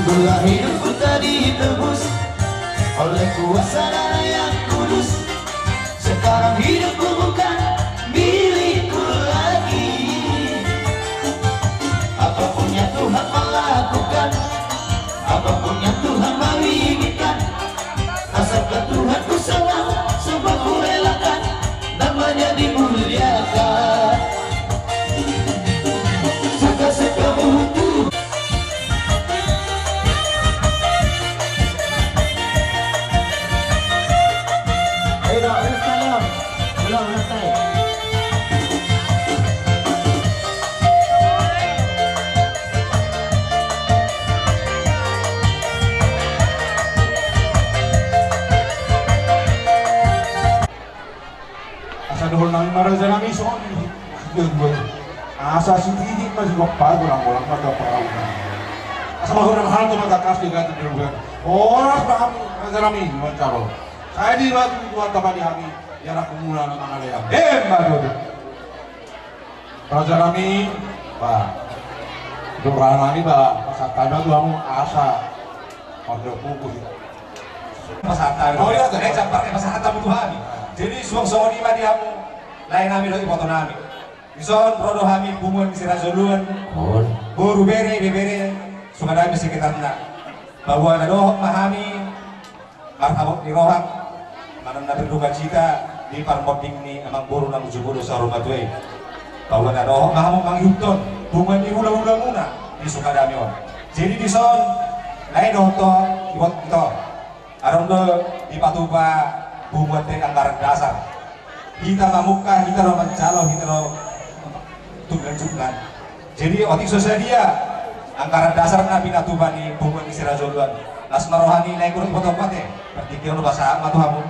Bila hidupku tadi tebus oleh kuasa darah yang kudus, sekarang hidupku bukan milikku lagi. Apapun yang Tuhan melakukan, apapun yang Tuhan mau inginkan, asalkan Tuhan ku senang, semua ku relakan, namanya dimuliakan. Suka-suka buku. Dohol nang maraja nami so asa siti masih gopal orang-orang pada perahu asa orang hal tu mata kas juga tu orang paham maraja nami wancaro saya di batu dua tabani kami yang aku mula nang alaya madu maraja nami pak orang nami pak pasatana tu kamu asa pada buku pasatana oh iya tu campur pasatana Tuhan. Jadi suang-suang lima diamu lain kami dari foto nami. Bison produk kami bungun di Sirazoluan. Buru bere sungai kami sekitarnya. Bahwa ada doh mahami martabak di rohak. Mana nabi duga cita di parmoting ni amang buru nang juburu sarung batwe. Bahwa ada doh mahamu mangyupton bungun di hula-hula muna di Sukadami on. Jadi bison lain doh to ibot to. Arong do di Patuba buat anggaran dasar kita mamuka kita lo mencalo kita lo tunggal. Jadi otik sosial dia anggaran dasar nabi natubani buat istirahat joluan nasma rohani naik kurang foto-foto berarti kira lo bahasa apa tuh kamu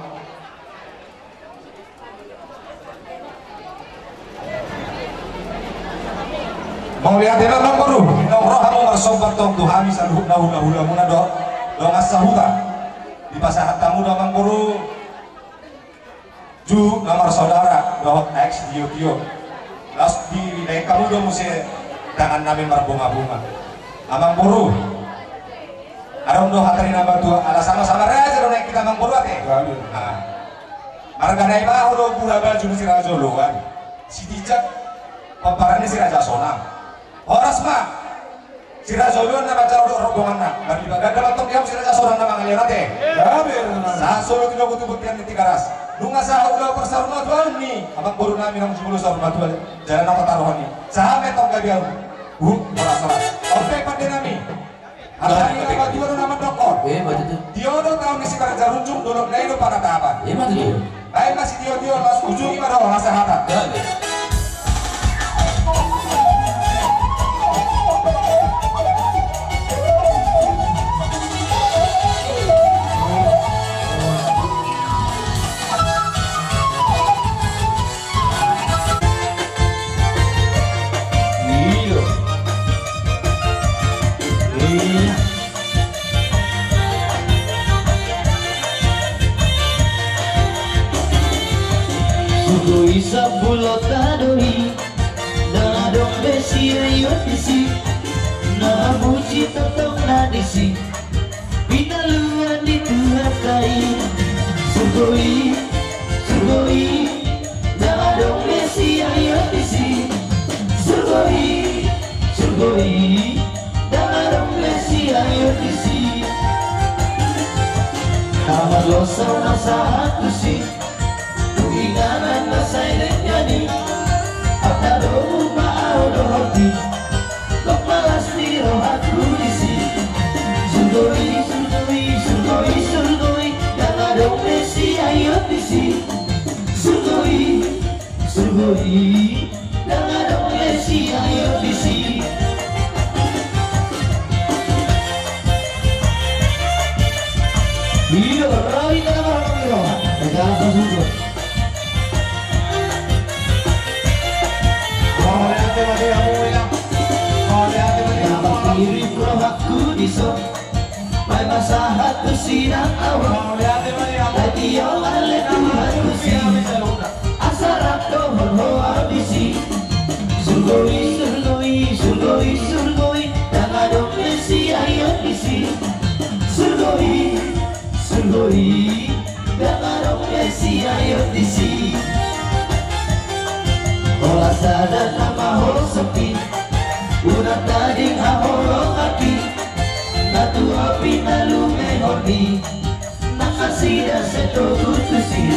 mau lihat dia bang baru roh kamu bersobat tong Tuhan bisa hula muna do ngasahuta di pasar tamu do bang baru Ju nomor saudara dot X Dio las di kamu dong mesti tangan nabi berbunga-bunga amang buru ada do hatarin batu ada sama-sama raja do naik kita amang buru ate marga naik mah do pura baju si raja loan si dijak paparannya si raja sonang horas mah si raja loan nama cara do rombongan na bagi baga dalam tok diam si raja sonang nama ngalian ate sa solo tidak butuh buktian di tiga ras lunga sa udah persarungan tuan ni abang baru nami nang 10 sarungan tuan jalan apa taruhan ni sahabat tong gabiau salah oke pada nami ada ni apa tuan nama dokor Diodo tahun ni si kerja runjung dulu na itu pada tahapan lain masih Dio mas ujung ima doh masa hata Isa bulota doi na dong besi ayo disi na buci totong na disi pinaluan dituhakai sugoi na dong besi ayo disi sugoi na dong besi ayo disi kamar losa nasa hatusi inganan masainet jadi apa doa mau dohoti kok malas di rohatku disi surgoi dan ada besi ayo disi surgoi dan ada besi ayo disi hidup rai dalam rohat negara surgoi Kiri rohaku diso, may masahat ko sinang awang. Lagi yung aletuhan ko si, asarap ko horhoa disi. Surgoi, nangadong besi ayo disi. Sugoi Gamarong Mesi ayo disi Ola sadar nama ho sepi Udah tading ahoro kaki Natu api nalu mehoni Nakasida seto kutusi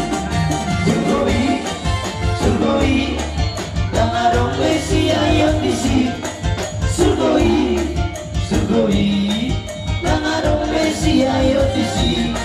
Sugoi Sugoi Gamarong Mesi ayo disi Sugoi Sugoi Gamarong Mesi ayo disi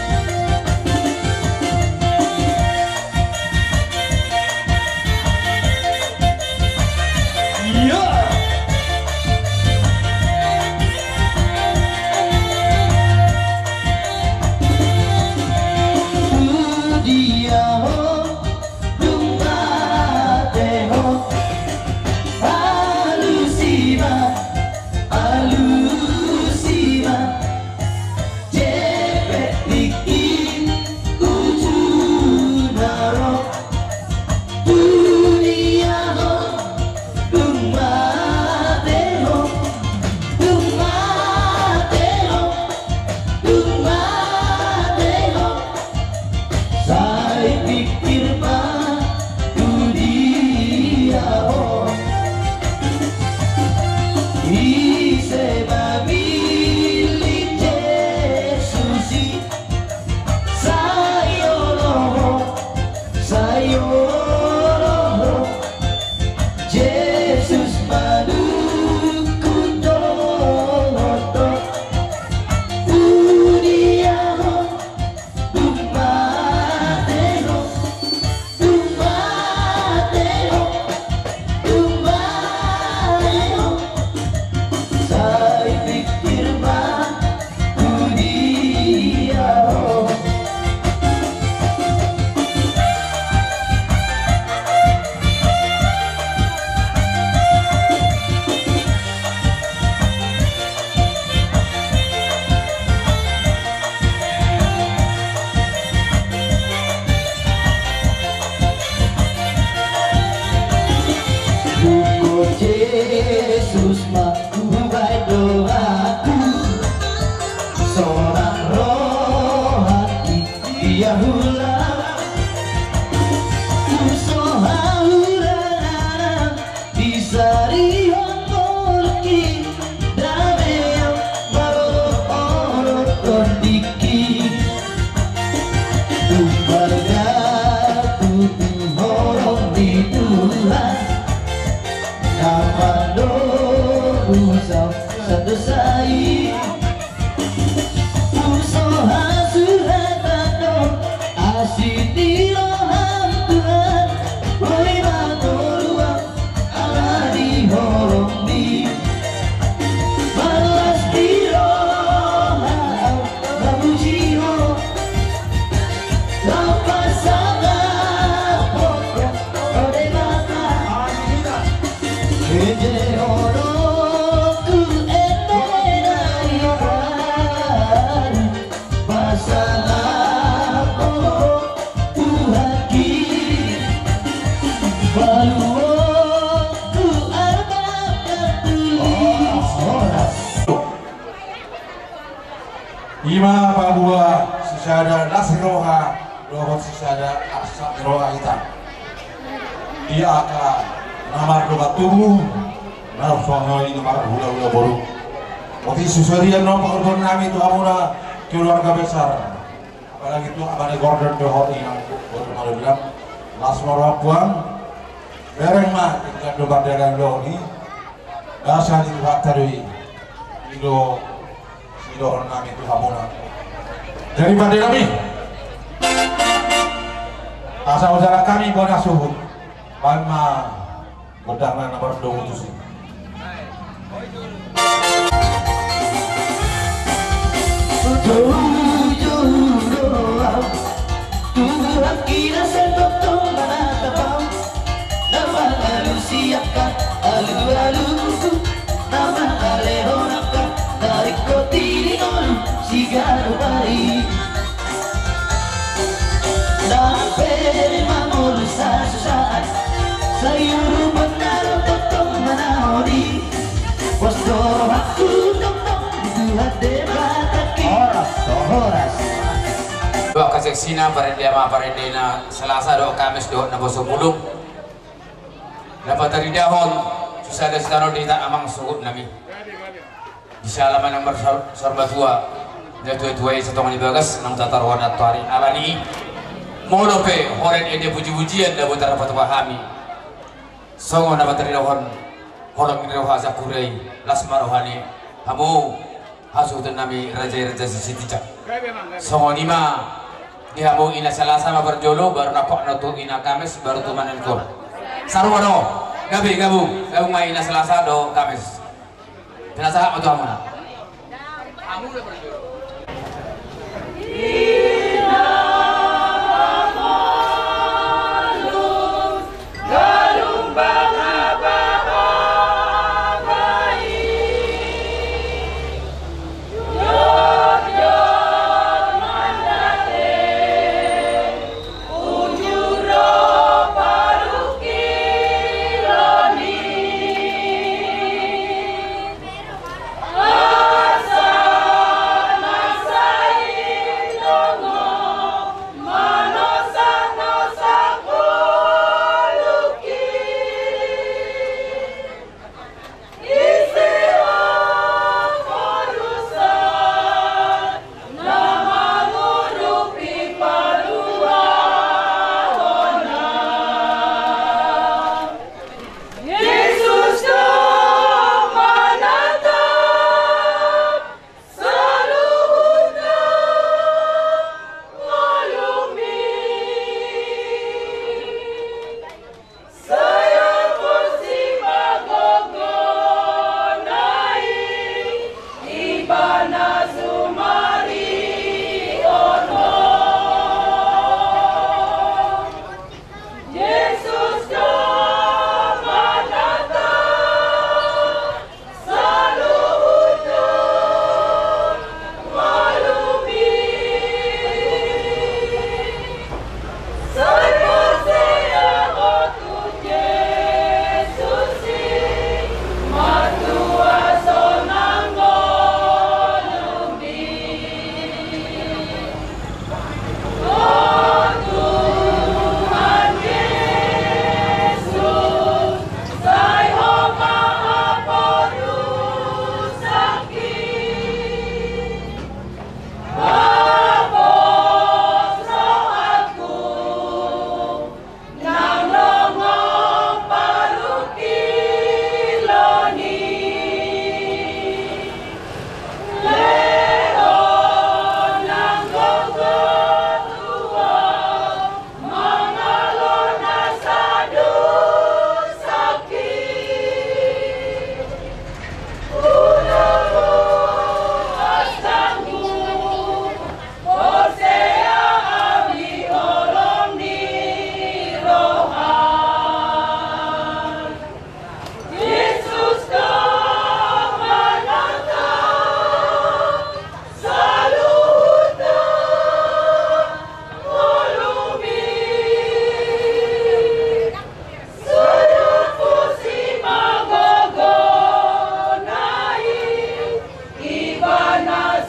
Yesus mengubah doaku Seorang roh hati dia ulang Usaha ulang Disari hongorki Dame yang baru kondiki Tumbalga tutup horong di Tuhan Nama dosa satu sai Usaha suratano asiti roham Tuhan Oi manoluang ala di horong di Balas di roham Babujiho Lapas sangat pokok Ode mata Kede horoku etenai kan Pasangan pokok uhaki Baluoku arbakan tulis Ima Babua Sisada Nasiroha Dohot Sisada Aksa Roha Ita Dia akan Namar doa tubuh Narsono ini nomor hula-hula baru Waktu susurian nomor korban kami itu amuna keluarga besar Apalagi itu abang Gordon Dohot yang baru bilang Lasmoro Puang Bereng mah tingkat dobar dagang doh ini Dasar itu faktori Ido Sido kami itu amuna Daripada kami Asal usaha kami bona suhu Palma Berdangan nomor 2 Jauh-jauh doa Tuhan kira sentotong manatapang Nama lalu siapkan alu-aluku Nama alehonaka Tarik koti di olu Sigaro baik Nampe mamulu sasaat Sayuru benar totong manahori Wasto aku totong Tuhan debataki proteksina parendena Selasa do Kamis do na boso bulog. Dapat dari dahon susah ada setano di tak amang sugut nami. Di salaman nomor sorbatua da tua setongan ibagas nang tatar warna tuari alani. Molope horen ede puji-pujian da butar dapat pahami. Songo dapat dari dahon horak ni roha zakurai lasma rohani. Kamu hasutan nami raja-raja sisitijak. Songo nima dihamu ina Selasa ma berjolo baru napok na tu ina Kamis baru tu manen kor. Sarwano gabu ma ina Selasa do Kamis. Penasa atau amuna. Kamu udah berjolo.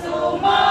Suma